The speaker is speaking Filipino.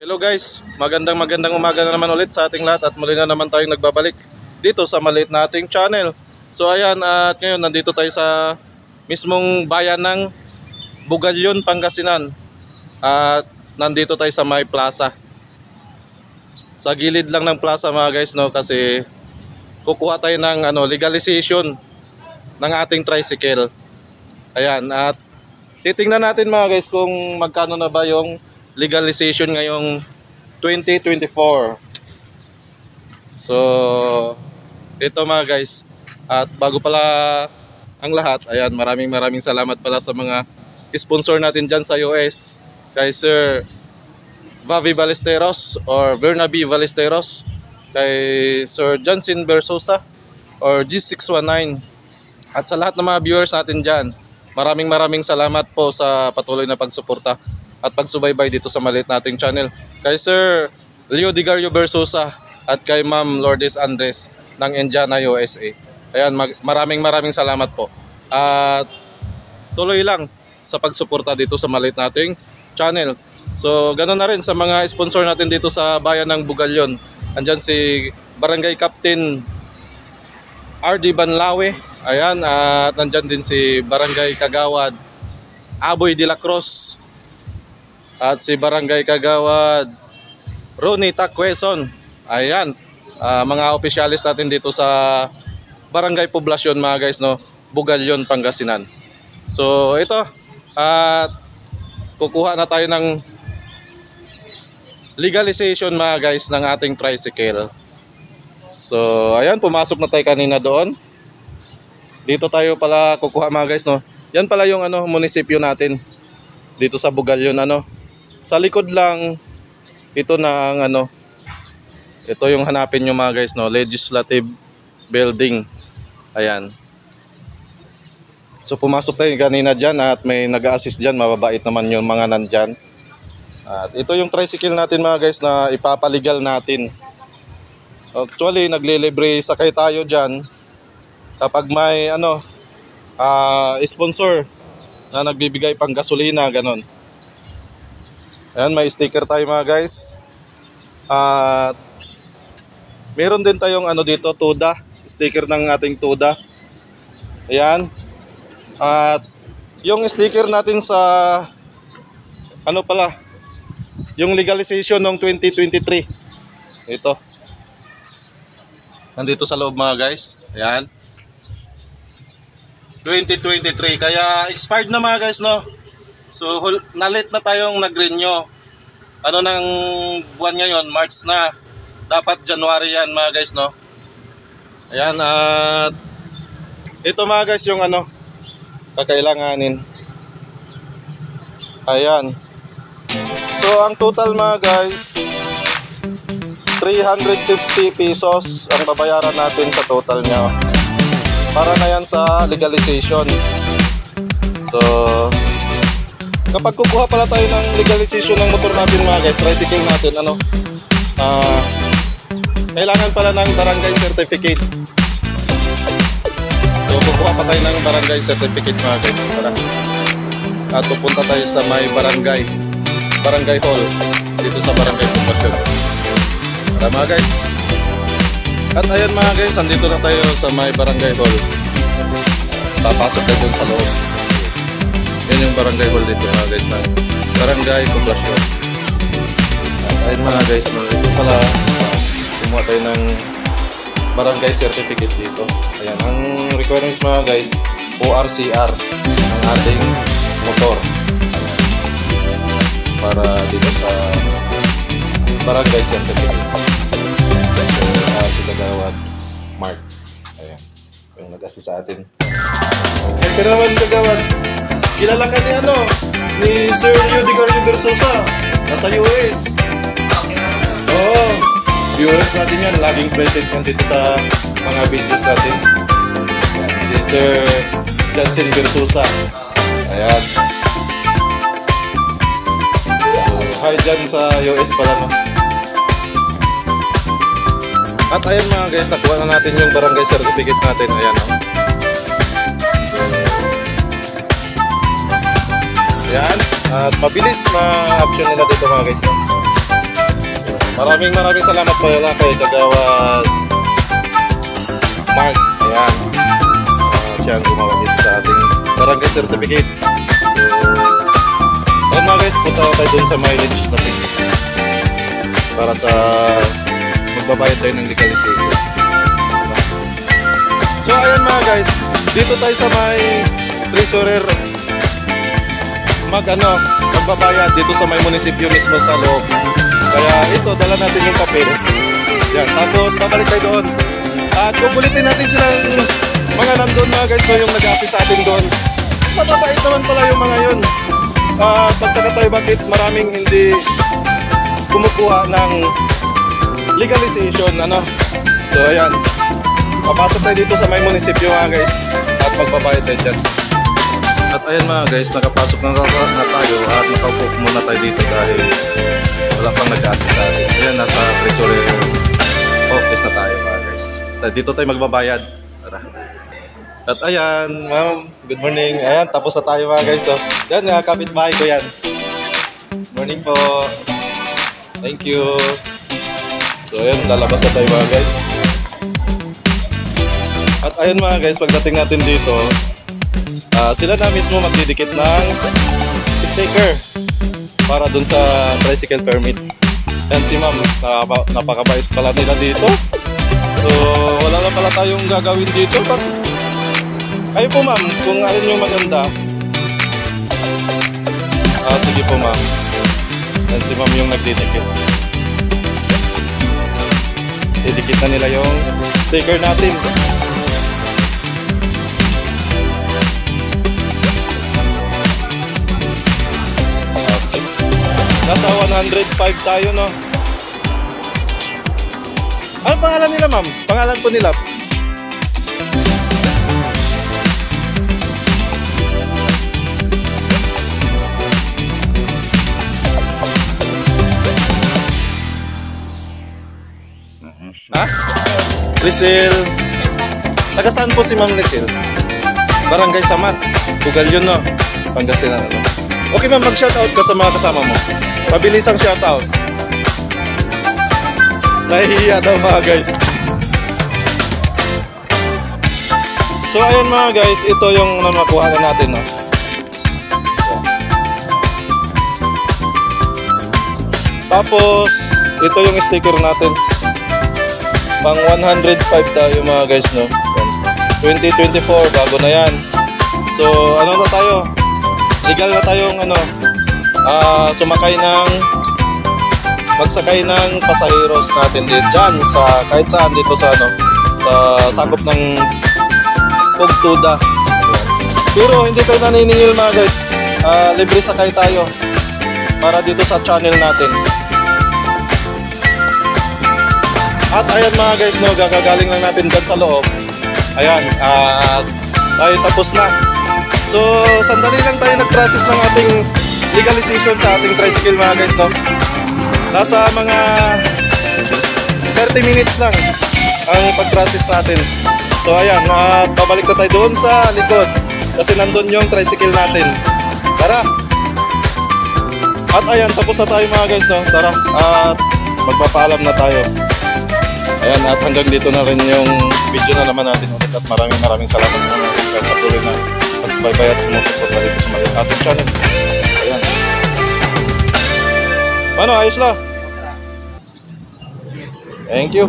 Hello guys, magandang umaga na naman ulit sa ating lahat at muli na naman tayong nagbabalik dito sa maliit na ating channel. So ayan, at ngayon nandito tayo sa mismong bayan ng Bugalyon, Pangasinan. At nandito tayo sa may plaza. Sa gilid lang ng plaza mga guys, no, kasi kukuha tayo ng legalization ng ating tricycle. Ayan, at titingnan natin mga guys kung magkano na ba yung legalization ngayong 2024. So ito mga guys, at bago pala ang lahat, ayan, maraming salamat pala sa mga sponsor natin dyan sa US, kay Sir Vavi Ballesteros or Bernabe Ballesteros, kay Sir Johnson Bersosa or G619, at sa lahat ng mga viewers natin dyan, maraming salamat po sa patuloy na pagsuporta at pagsubaybay dito sa maliit nating channel. Kay Sir Leo Digario Bersosa at kay Ma'am Lourdes Andres ng Indiana, USA. Ayan, maraming salamat po. At tuloy lang sa pagsuporta dito sa maliit nating channel. So ganoon na rin sa mga sponsor natin dito sa bayan ng Bugalyon. Andyan si Barangay Captain RD Banlawe. Ayan, at nandyan din si Barangay Kagawad Aboy de la Cruz. At si Barangay Kagawad Ronnie Taqueson. Ayan, mga opisyalis natin dito sa Barangay Poblasyon mga guys, no, Bugalyon, Pangasinan. So ito, at kukuha na tayo ng legalization mga guys ng ating tricycle. So ayan, pumasok na tayo kanina doon. Dito tayo pala kukuha mga guys, no. Yan pala yung munisipyo natin dito sa Bugalyon, Sa likod lang ito ng ito yung hanapin nyo mga guys, no, legislative building. Ayan. So pumasok tayo kanina dyan at may nag-a-assist dyan, mababait naman yung mga nandyan. At ito yung tricycle natin mga guys na ipapaligal natin. Actually naglilibre sakay tayo dyan kapag may sponsor na nagbibigay pang gasolina, ganon. Ayan, may sticker tayo mga guys. At meron din tayong dito, TUDA, sticker ng ating TUDA. Ayan. At yung sticker natin sa yung legalization ng 2023. Ito. Nandito sa loob mga guys. Ayan. 2023, kaya expired na mga guys, no. So nalit na tayong nag-renew. Ng buwan ngayon, March na. Dapat January yan mga guys, no. Ayan, at ito mga guys yung kakailanganin. Ayan. So ang total mga guys, 350 pesos ang babayaran natin sa total niya. Para na yan sa legalization. So kapag kukuha pala tayo ng legalization ng motor natin mga guys, tricycle natin, kailangan pala ng barangay certificate. So kukuha pa tayo ng barangay certificate mga guys. Tara. At pupunta tayo sa may barangay hall dito sa Barangay Poblasyon. Tara mga guys. At ayan mga guys, andito na tayo sa may barangay hall. Papasok tayo dun sa loob. Yan yung barangay hall dito mga guys ng Barangay Poblasyon. At ayun mga guys, ito pala kumuha tayo ng barangay certificate dito. Ayan, ang requirements mga guys, ORCR ng ating motor. Ayan. Para dito sa barangay certificate. Si Kagawad Mark. Ayan, yung nag-assist sa atin. Pero naman Kagawad, kilala ka ni Sir Leo Digario Bersosa, nasa US. Oo, viewers natin yan, laging present yan dito sa mga videos natin. Ayan, si Sir Johnson Bersosa. Ayan. So, hi dyan sa US pala, no. At ayan mga guys, nakuha na natin yung barangay certificate natin. Ayan, Ayan. At mabilis na option nila dito mga guys. Maraming salamat pala kay Kagawad Mark. Ayan. Siya ang gumawa dito sa ating barangay certificate. So, ayun mga guys, punta tayo dun sa may legislative para sa magbabayad tayo ng legalization. So ayan mga guys, dito tayo sa may treasurer magbabayad dito sa may munisipyo mismo sa loob. Kaya ito, dala natin yung papel. Yan, tapos babalik tayo doon. At kukulitin natin silang mga nandun mga guys, no, yung nag-assist sa atin doon. Mababait naman pala yung mga yun. Pagtaka tayo bakit maraming hindi kumukuha ng legalization, ano. So ayan, papasok tayo dito sa may munisipyo mga guys at magbabayad tayo dyan. At ayan mga guys, nakapasok na tayo at nakaupo muna tayo dito dahil wala pang nag-assist sa atin. Ayan, nasa treasury office na tayo mga guys. Dito tayo magbabayad. Tara. At ayan, ma'am, good morning. Ayan, tapos na tayo mga guys. So, yan, kapitbahay ko yan. Morning po. Thank you. So ayan, lalabas na tayo mga guys. At ayan mga guys, pagdating natin dito, sila na mismo magdidikit ng sticker para dun sa tricycle permit. Yan si ma'am, napakabait pala nila dito. So wala na pala tayong gagawin dito. Kayo po ma'am, kung alin yung maganda. Sige po ma'am. Yan si ma'am yung nagdidikit. Didikit na nila yung sticker natin. Nasa 105 tayo, no? Ano pangalan nila, ma'am? Pangalan po nila? Ha? Rizal. Taga saan po si Ma'am Rizal? Barangay Samat. Tugal yun, no? Pangasinan, ano? Okay ma'am, mag-shoutout ka sa mga kasama mo. Pabilisang shoutout. Nahihiya daw mga guys. So ayun mga guys, ito yung nakuha na natin, no? Tapos ito yung sticker natin. Pang 105 tayo mga guys, no? 2024, bago na yan. So ano na tayo? Legal na tayong magsakay ng pasaheros natin dyan sa kahit saan dito sa sa sakop ng Pugtuda. Pero hindi tayo naniningil mga guys. Libre sakay tayo para dito sa channel natin. At ayan mga guys, no, gagagaling lang natin dyan sa loob. Ayan, tayo tapos na. So, sandali lang tayo nag-process ng ating legalization sa ating tricycle mga guys, no? Nasa mga 30 minutes lang ang pag-process natin. So, ayan, babalik na tayo doon sa likod kasi nandun yung tricycle natin. Tara! At ayan, tapos na tayo mga guys, no? Tara, at magpapaalam na tayo. Ayan, at hanggang dito na rin yung video na naman natin ulit at maraming salamat mga guys sa patuloy na pagsubaybay at sumusuporta dito sa ating channel. Ayan. Ano, ayos lang. Thank you.